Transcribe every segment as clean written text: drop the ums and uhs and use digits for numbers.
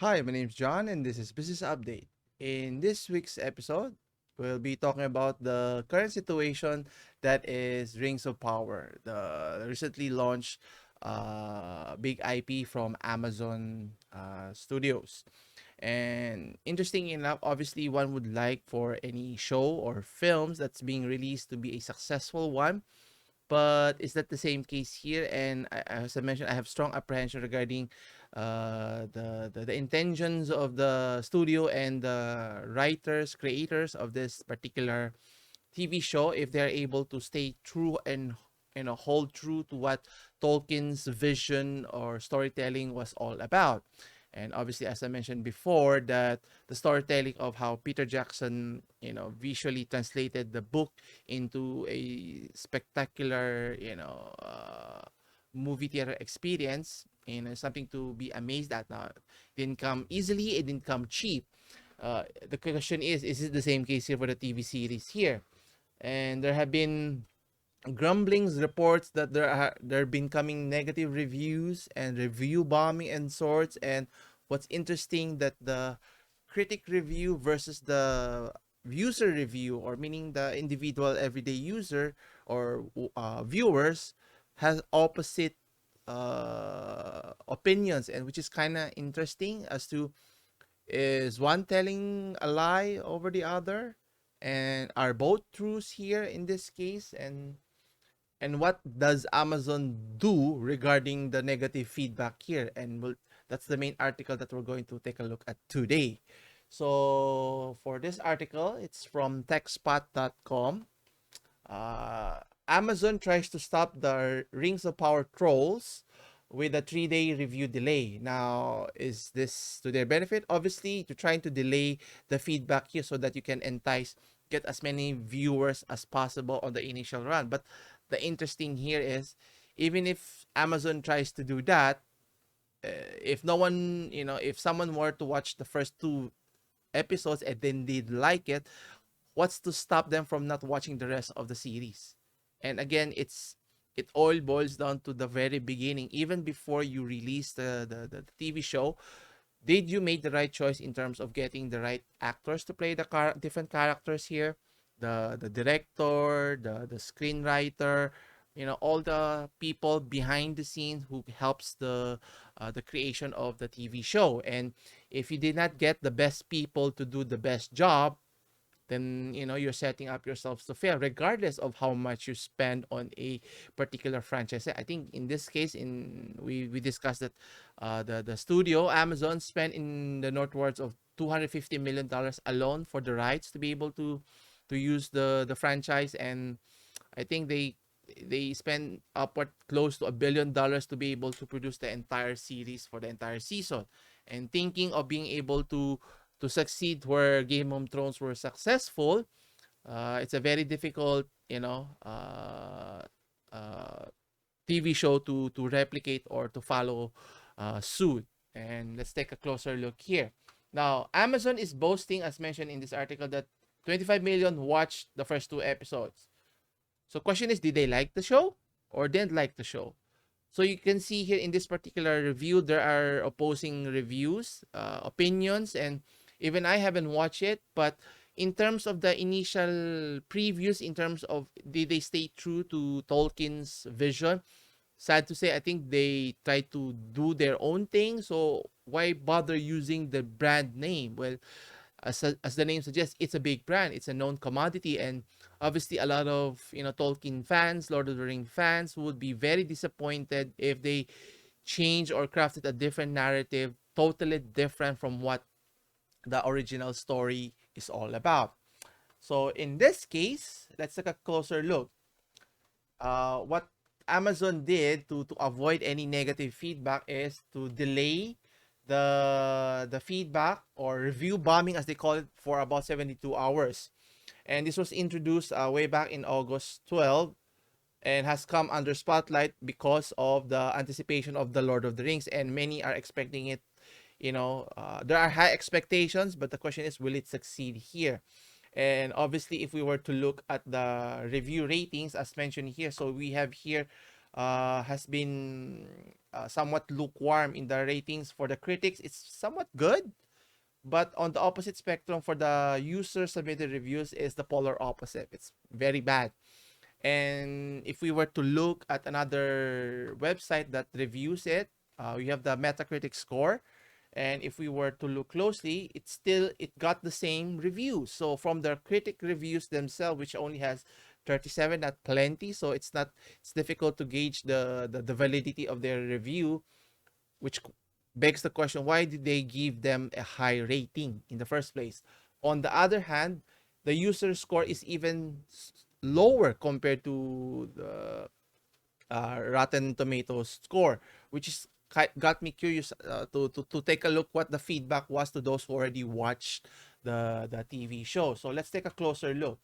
Hi, my name is John, and this is Business Update. In this week's episode, we'll be talking about the current situation that is Rings of Power, the recently launched big IP from Amazon Studios. And interesting enough, obviously, one would like for any show or films that's being released to be a successful one, but is that the same case here? And as I mentioned, I have strong apprehension regarding the intentions of the studio and the writers, creators of this particular TV show, if they're able to stay true and hold true to what Tolkien's vision or storytelling was all about. And obviously, as I mentioned before, that the storytelling of how Peter Jackson, visually translated the book into a spectacular, movie theater experience, something to be amazed at. Now, it didn't come easily, it didn't come cheap. The question is it the same case here for the TV series here? And there have been grumblings, reports that there have been coming negative reviews and review bombing and sorts. And what's interesting that the critic review versus the user review, or meaning the individual everyday user or viewers, has opposite opinions, and which is kind of interesting as to, is one telling a lie over the other, and are both truths here in this case? And what does Amazon do regarding the negative feedback here? And that's the main article that we're going to take a look at today. So for this article, it's from techspot.com. Amazon tries to stop the Rings of Power trolls with a 3-day review delay. Now, is this to their benefit? Obviously, to trying to delay the feedback here so that you can get as many viewers as possible on the initial run. But the interesting here is, even if Amazon tries to do that, if no one, if someone were to watch the first two episodes and then did like it, what's to stop them from not watching the rest of the series? And again, it all boils down to the very beginning. Even before you release the TV show, did you make the right choice in terms of getting the right actors to play the different characters here? The director, the screenwriter, all the people behind the scenes who helps the creation of the TV show. And if you did not get the best people to do the best job, then you're setting up yourselves to fail, regardless of how much you spend on a particular franchise. I think in this case, we discussed that the studio Amazon spent in the northwards of $250 million alone for the rights to be able to use the franchise. And I think they spend upward close to $1 billion to be able to produce the entire series for the entire season. And thinking of being able to succeed where Game of Thrones were successful, it's a very difficult, TV show to replicate or to follow suit. And let's take a closer look here. Now, Amazon is boasting, as mentioned in this article, that 25 million watched the first two episodes. So question is, did they like the show or didn't like the show? So you can see here in this particular review, there are opposing reviews, opinions, and even I haven't watched it. But in terms of the initial previews, in terms of did they stay true to Tolkien's vision, sad to say, I think they try to do their own thing. So why bother using the brand name? Well, as the name suggests, it's a big brand. It's a known commodity, and obviously a lot of Tolkien fans, Lord of the Rings fans, would be very disappointed if they change or crafted a different narrative, totally different from what the original story is all about. So in this case, let's take a closer look. What Amazon did to avoid any negative feedback is to delay the feedback or review bombing, as they call it, for about 72 hours. And this was introduced way back in August 12, and has come under spotlight because of the anticipation of the Lord of the Rings, and many are expecting it. There are high expectations, but the question is, will it succeed here? And obviously, if we were to look at the review ratings as mentioned here, so we have here has been somewhat lukewarm in the ratings. For the critics, it's somewhat good, but on the opposite spectrum for the user submitted reviews is the polar opposite. It's very bad. And if we were to look at another website that reviews it, we have the Metacritic score. And if we were to look closely, it got the same reviews. So from the critic reviews themselves, which only has 37, not plenty, so it's difficult to gauge the validity of their review, which begs the question, why did they give them a high rating in the first place? On the other hand, the user score is even lower compared to the Rotten Tomatoes score, which is got me curious to take a look what the feedback was to those who already watched the TV show. So let's take a closer look.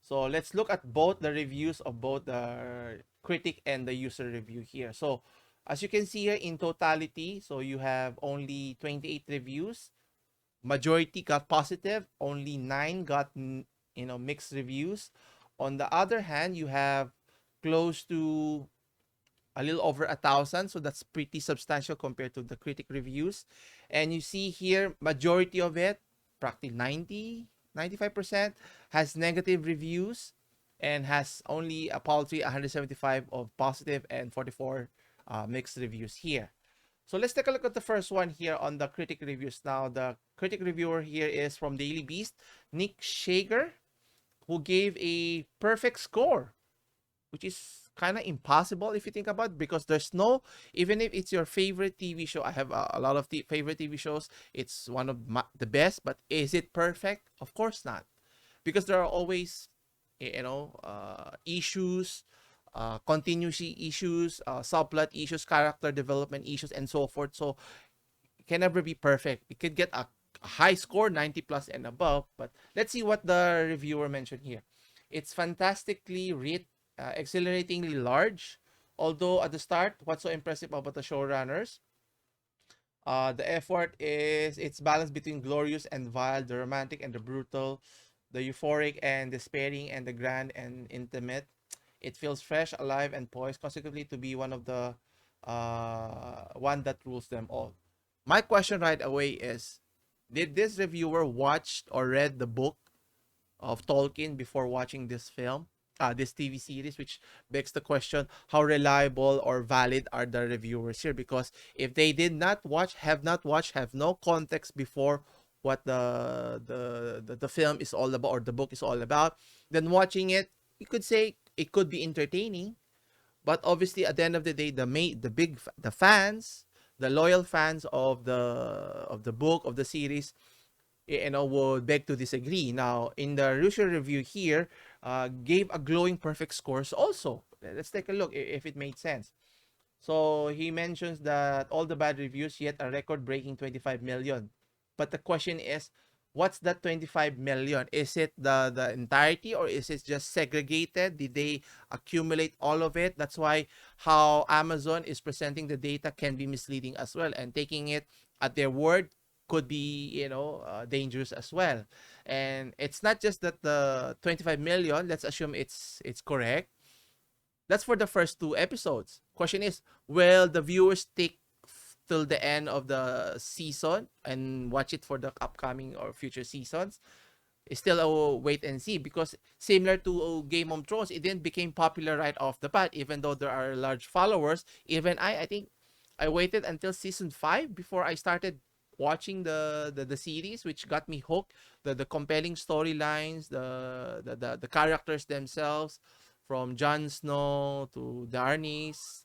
So let's look at both the reviews of both the critic and the user review here. So as you can see here in totality, so you have only 28 reviews. Majority got positive, only 9 got mixed reviews. On the other hand, you have close to a little over 1,000, so that's pretty substantial compared to the critic reviews. And you see here, majority of it, practically 95% has negative reviews and has only a paltry 175 of positive and 44 mixed reviews here. So let's take a look at the first one here on the critic reviews. Now, the critic reviewer here is from Daily Beast, Nick Shager, who gave a perfect score, which is kind of impossible if you think about it, because there's no, even if it's your favorite TV show, I have a lot of favorite TV shows, it's one of the best, but is it perfect? Of course not, because there are always issues, continuity issues, subplot issues, character development issues, and so forth. So it can never be perfect. It could get a high score, 90 plus and above, but let's see what the reviewer mentioned here. It's fantastically writ, exhilaratingly large. Although at the start, what's so impressive about the showrunners? The effort is its balance between glorious and vile, the romantic and the brutal, the euphoric and despairing, and the grand and intimate. It feels fresh, alive, and poised, consequently to be one of the one that rules them all. My question right away is, did this reviewer watched or read the book of Tolkien before watching this film, this TV series, which begs the question, how reliable or valid are the reviewers here? Because if they did not watch, have not watched, have no context before what the film is all about or the book is all about, then watching it, you could say it could be entertaining, but obviously at the end of the day, the fans, the loyal fans of the book of the series, would beg to disagree. Now, in the user review here, gave a glowing perfect scores also. Let's take a look if it made sense. So he mentions that all the bad reviews, yet a record-breaking 25 million. But the question is, what's that 25 million? Is it the entirety, or is it just segregated? Did they accumulate all of it? That's why how Amazon is presenting the data can be misleading as well, and taking it at their word could be dangerous as well. And it's not just that the 25 million, let's assume it's correct. That's for the first 2 episodes. Question is, will the viewers stick till the end of the season and watch it for the upcoming or future seasons? It's still a wait and see, because similar to Game of Thrones, it didn't become popular right off the bat, even though there are large followers. Even I think I waited until season 5 before I started watching the series, which got me hooked. The compelling storylines, the characters themselves, from Jon Snow to Daenerys,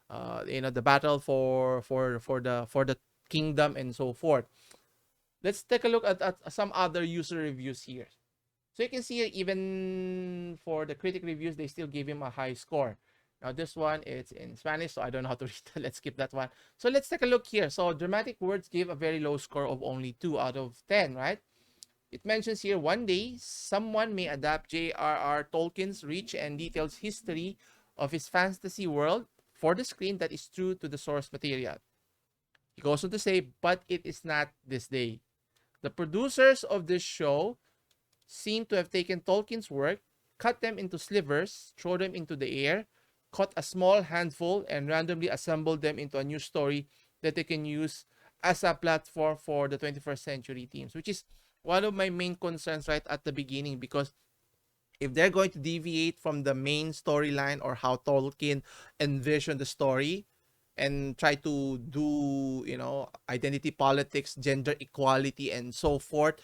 the battle for the kingdom and so forth. Let's take a look at some other user reviews here. So you can see even for the critic reviews, they still give him a high score. Now this one, it's in Spanish, so I don't know how to read it. Let's skip that one. So let's take a look here. So Dramatic Words gave a very low score of only 2 out of 10, right? It mentions here, one day, someone may adapt J.R.R. Tolkien's rich and detailed history of his fantasy world for the screen that is true to the source material. He goes on to say, but it is not this day. The producers of this show seem to have taken Tolkien's work, cut them into slivers, throw them into the air, caught a small handful and randomly assembled them into a new story that they can use as a platform for the 21st century teams, which is one of my main concerns right at the beginning, because if they're going to deviate from the main storyline or how Tolkien envisioned the story and try to do, identity politics, gender equality, and so forth,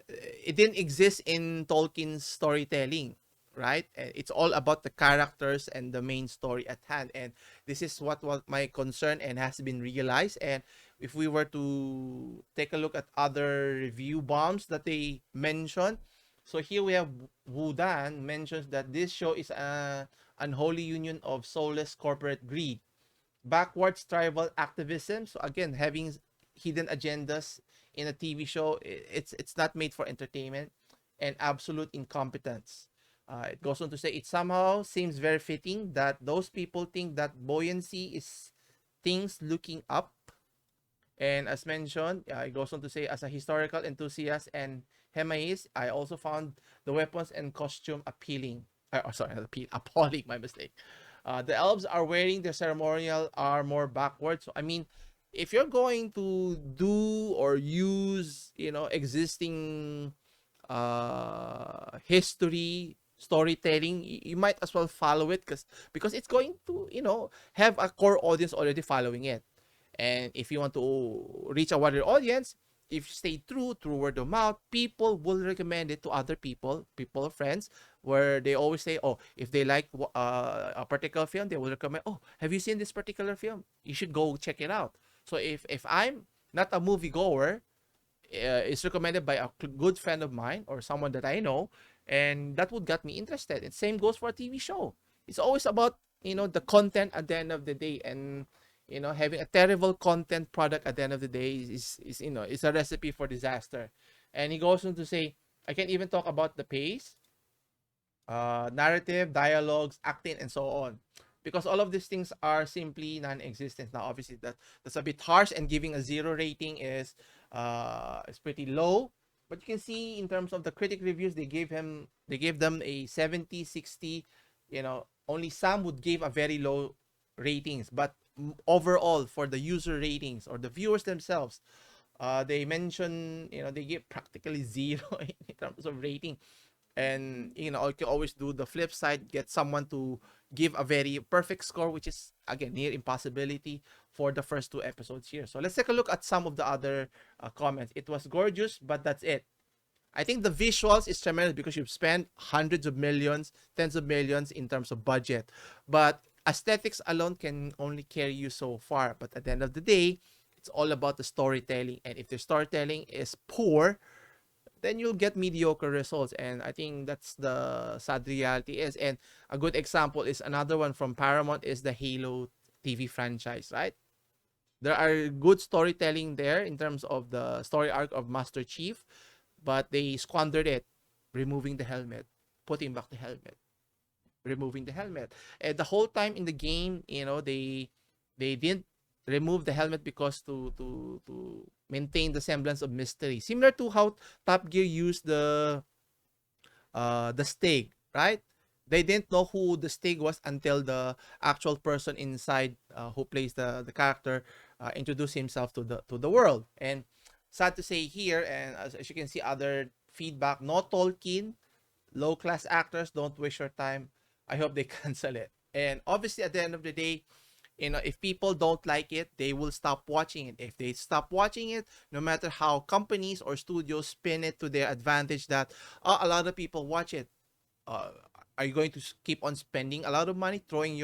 it didn't exist in Tolkien's storytelling, right? It's all about the characters and the main story at hand. And this is what was my concern and has been realized. And if we were to take a look at other review bombs that they mentioned, so here we have Wudan mentions that this show is an unholy union of soulless corporate greed, backwards tribal activism. So again, having hidden agendas in a TV show, it's not made for entertainment, and absolute incompetence. It goes on to say it somehow seems very fitting that those people think that buoyancy is things looking up. And as mentioned, it goes on to say, as a historical enthusiast and Hemais, I also found the weapons and costume appealing. Sorry, not appalling, my mistake. The elves are wearing their ceremonial armor backwards. So, I mean, if you're going to do or use, existing history, storytelling, you might as well follow it, because it's going to, have a core audience already following it. And if you want to reach a wider audience, if you stay true through word of mouth, people will recommend it to other people, friends, where they always say, oh, if they like a particular film, they will recommend, oh, have you seen this particular film? You should go check it out. So if I'm not a moviegoer, it's recommended by a good friend of mine or someone that I know, and that would get me interested. And same goes for a TV show. It's always about, the content at the end of the day. And having a terrible content product at the end of the day is a recipe for disaster. And he goes on to say, I can't even talk about the pace, narrative, dialogues, acting, and so on, because all of these things are simply non-existent. Now, obviously, that's a bit harsh, and giving a 0 rating is pretty low. But you can see in terms of the critic reviews, they gave them a 70, 60. Only some would give a very low ratings, but overall for the user ratings or the viewers themselves, they mention, they give practically 0 in terms of rating. And you can always do the flip side, get someone to give a very perfect score, which is again near impossibility for the first 2 episodes here. So let's take a look at some of the other comments. It was gorgeous, but that's it. I think the visuals is tremendous because you've spent hundreds of millions, tens of millions in terms of budget, but aesthetics alone can only carry you so far. But at the end of the day, it's all about the storytelling, and if the storytelling is poor, then you'll get mediocre results. And I think that's the sad reality is. And a good example is another one from Paramount is the Halo TV franchise, right? There are good storytelling there in terms of the story arc of Master Chief, but they squandered it, removing the helmet, putting back the helmet, removing the helmet. And the whole time in the game, they didn't remove the helmet because to maintain the semblance of mystery, similar to how Top Gear used the stake, right? They didn't know who the stake was until the actual person inside, who plays the character, introduced himself to the world. And sad to say here, and as you can see, other feedback, no Tolkien, low class actors, don't waste your time. I hope they cancel it. And obviously, at the end of the day, if people don't like it, they will stop watching it. If they stop watching it, no matter how companies or studios spin it to their advantage that a lot of people watch it, uh, are you going to keep on spending a lot of money, throwing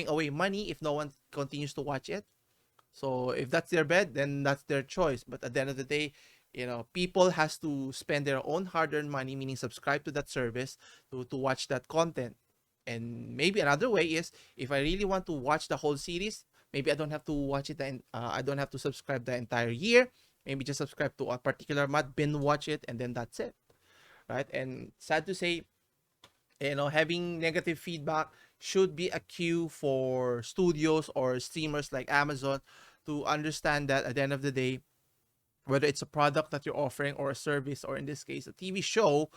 away money if no one continues to watch it? So if that's their bed, then that's their choice. But at the end of the day, people has to spend their own hard-earned money, meaning subscribe to that service to watch that content. And maybe another way is, if I really want to watch the whole series, maybe I don't have to watch it. I don't have to subscribe the entire year. Maybe just subscribe to a particular month, binge watch it, and then that's it, right? And sad to say, having negative feedback should be a cue for studios or streamers like Amazon to understand that at the end of the day, whether it's a product that you're offering or a service, or in this case, a TV show,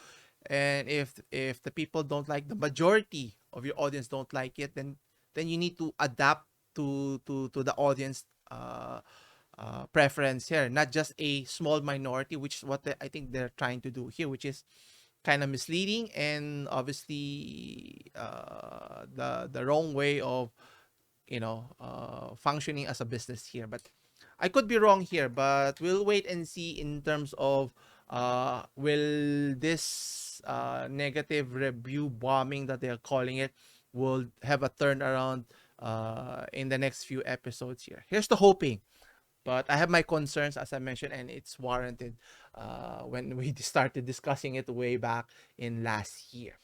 And if the people don't like, the majority of your audience don't like it, then you need to adapt to the audience preference here, not just a small minority, which is what I think they're trying to do here, which is kind of misleading and obviously the wrong way of functioning as a business here. But I could be wrong here, but we'll wait and see in terms of will this negative review bombing that they're calling it will have a turnaround in the next few episodes here. Here's the hoping. But I have my concerns, as I mentioned, and it's warranted when we started discussing it way back in last year.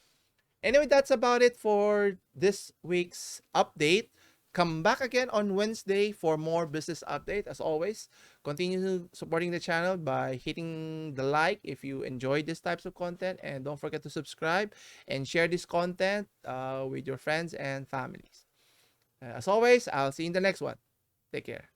Anyway, that's about it for this week's update. Come back again on Wednesday for more business update. As always, continue supporting the channel by hitting the like if you enjoy these types of content, and don't forget to subscribe and share this content with your friends and families. As always, I'll see you in the next one. Take care.